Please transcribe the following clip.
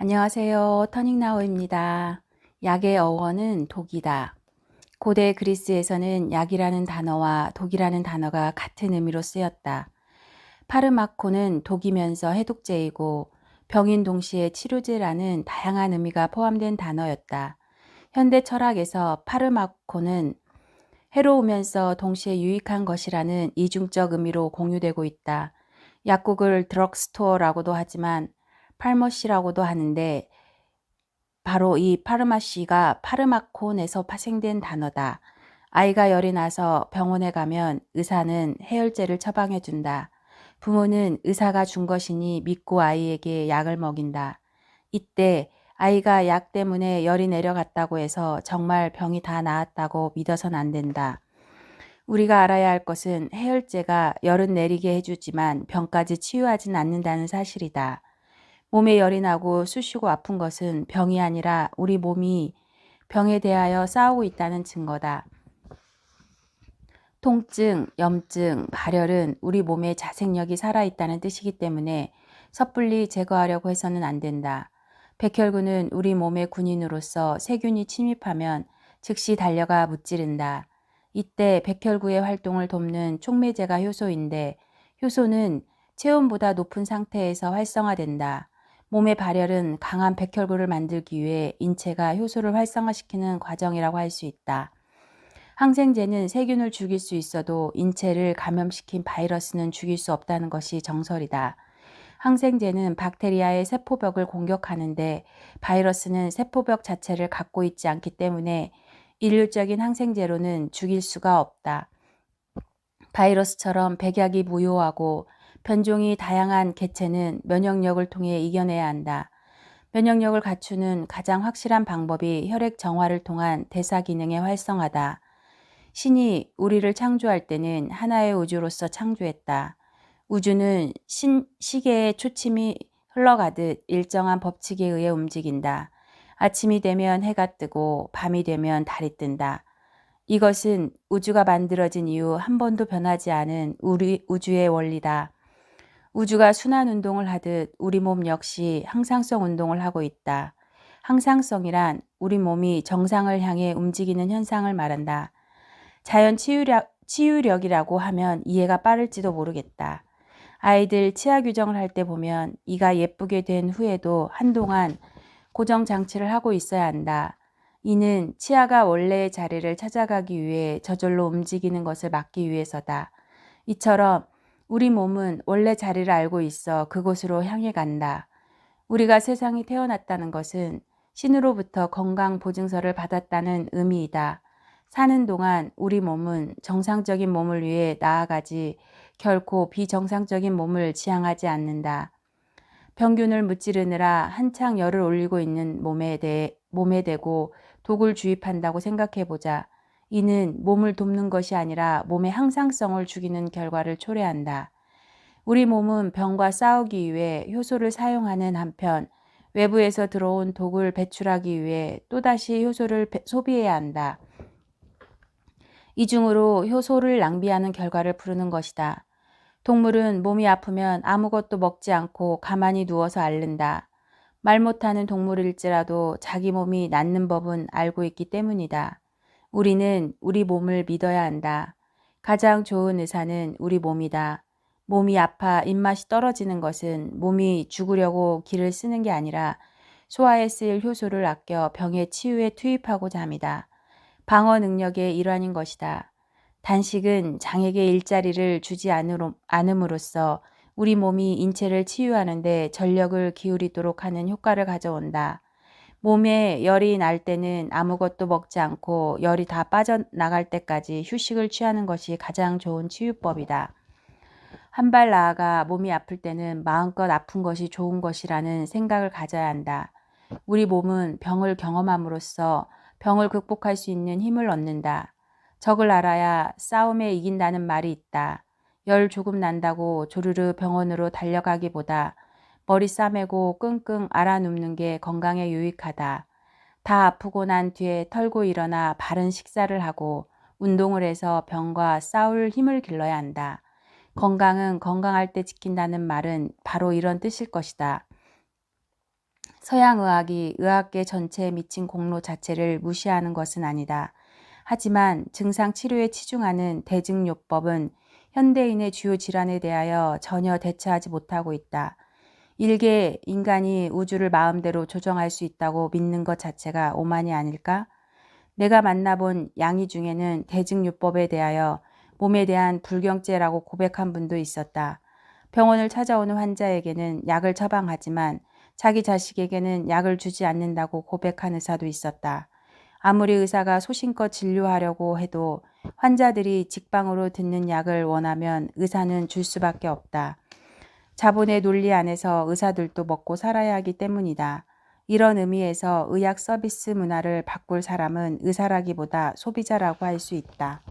안녕하세요. 터닝나우입니다. 약의 어원은 독이다. 고대 그리스에서는 약이라는 단어와 독이라는 단어가 같은 의미로 쓰였다. 파르마코는 독이면서 해독제이고 병인 동시에 치료제라는 다양한 의미가 포함된 단어였다. 현대 철학에서 파르마코는 해로우면서 동시에 유익한 것이라는 이중적 의미로 공유되고 있다. 약국을 드럭스토어라고도 하지만 팔머시라고도 하는데 바로 이 파르마시가 파르마콘에서 파생된 단어다. 아이가 열이 나서 병원에 가면 의사는 해열제를 처방해 준다. 부모는 의사가 준 것이니 믿고 아이에게 약을 먹인다. 이때 아이가 약 때문에 열이 내려갔다고 해서 정말 병이 다 나았다고 믿어선 안 된다. 우리가 알아야 할 것은 해열제가 열은 내리게 해주지만 병까지 치유하진 않는다는 사실이다. 몸에 열이 나고 쑤시고 아픈 것은 병이 아니라 우리 몸이 병에 대하여 싸우고 있다는 증거다. 통증, 염증, 발열은 우리 몸에 자생력이 살아있다는 뜻이기 때문에 섣불리 제거하려고 해서는 안 된다. 백혈구는 우리 몸의 군인으로서 세균이 침입하면 즉시 달려가 무찌른다. 이때 백혈구의 활동을 돕는 촉매제가 효소인데 효소는 체온보다 높은 상태에서 활성화된다. 몸의 발열은 강한 백혈구를 만들기 위해 인체가 효소를 활성화시키는 과정이라고 할 수 있다. 항생제는 세균을 죽일 수 있어도 인체를 감염시킨 바이러스는 죽일 수 없다는 것이 정설이다. 항생제는 박테리아의 세포벽을 공격하는데 바이러스는 세포벽 자체를 갖고 있지 않기 때문에 일률적인 항생제로는 죽일 수가 없다. 바이러스처럼 백약이 무효하고 변종이 다양한 개체는 면역력을 통해 이겨내야 한다. 면역력을 갖추는 가장 확실한 방법이 혈액 정화를 통한 대사 기능의 활성화다. 신이 우리를 창조할 때는 하나의 우주로서 창조했다. 우주는 시계의 초침이 흘러가듯 일정한 법칙에 의해 움직인다. 아침이 되면 해가 뜨고 밤이 되면 달이 뜬다. 이것은 우주가 만들어진 이후 한 번도 변하지 않은 우리 우주의 원리다. 우주가 순환 운동을 하듯 우리 몸 역시 항상성 운동을 하고 있다. 항상성이란 우리 몸이 정상을 향해 움직이는 현상을 말한다. 자연 치유력이라고 하면 이해가 빠를지도 모르겠다. 아이들 치아 규정을 할 때 보면 이가 예쁘게 된 후에도 한동안 고정 장치를 하고 있어야 한다. 이는 치아가 원래의 자리를 찾아가기 위해 저절로 움직이는 것을 막기 위해서다. 이처럼 우리 몸은 원래 자리를 알고 있어 그곳으로 향해 간다. 우리가 세상에 태어났다는 것은 신으로부터 건강 보증서를 받았다는 의미이다. 사는 동안 우리 몸은 정상적인 몸을 위해 나아가지 결코 비정상적인 몸을 지향하지 않는다. 병균을 무찌르느라 한창 열을 올리고 있는 몸에 대고 독을 주입한다고 생각해보자. 이는 몸을 돕는 것이 아니라 몸의 항상성을 죽이는 결과를 초래한다. 우리 몸은 병과 싸우기 위해 효소를 사용하는 한편 외부에서 들어온 독을 배출하기 위해 또다시 효소를 소비해야 한다. 이중으로 효소를 낭비하는 결과를 부르는 것이다. 동물은 몸이 아프면 아무것도 먹지 않고 가만히 누워서 앓는다. 말 못하는 동물일지라도 자기 몸이 낫는 법은 알고 있기 때문이다. 우리는 우리 몸을 믿어야 한다. 가장 좋은 의사는 우리 몸이다. 몸이 아파 입맛이 떨어지는 것은 몸이 죽으려고 기를 쓰는 게 아니라 소화에 쓰일 효소를 아껴 병의 치유에 투입하고자 합니다. 방어 능력의 일환인 것이다. 단식은 장에게 일자리를 주지 않음으로써 우리 몸이 인체를 치유하는 데 전력을 기울이도록 하는 효과를 가져온다. 몸에 열이 날 때는 아무것도 먹지 않고 열이 다 빠져나갈 때까지 휴식을 취하는 것이 가장 좋은 치유법이다. 한 발 나아가 몸이 아플 때는 마음껏 아픈 것이 좋은 것이라는 생각을 가져야 한다. 우리 몸은 병을 경험함으로써 병을 극복할 수 있는 힘을 얻는다. 적을 알아야 싸움에 이긴다는 말이 있다. 열 조금 난다고 조르르 병원으로 달려가기보다 머리 싸매고 끙끙 앓아눕는 게 건강에 유익하다. 다 아프고 난 뒤에 털고 일어나 바른 식사를 하고 운동을 해서 병과 싸울 힘을 길러야 한다. 건강은 건강할 때 지킨다는 말은 바로 이런 뜻일 것이다. 서양의학이 의학계 전체에 미친 공로 자체를 무시하는 것은 아니다. 하지만 증상 치료에 치중하는 대증요법은 현대인의 주요 질환에 대하여 전혀 대처하지 못하고 있다. 일개 인간이 우주를 마음대로 조정할 수 있다고 믿는 것 자체가 오만이 아닐까? 내가 만나본 양의 중에는 대증요법에 대하여 몸에 대한 불경죄라고 고백한 분도 있었다. 병원을 찾아오는 환자에게는 약을 처방하지만 자기 자식에게는 약을 주지 않는다고 고백한 의사도 있었다. 아무리 의사가 소신껏 진료하려고 해도 환자들이 직방으로 듣는 약을 원하면 의사는 줄 수밖에 없다. 자본의 논리 안에서 의사들도 먹고 살아야 하기 때문이다. 이런 의미에서 의학 서비스 문화를 바꿀 사람은 의사라기보다 소비자라고 할 수 있다.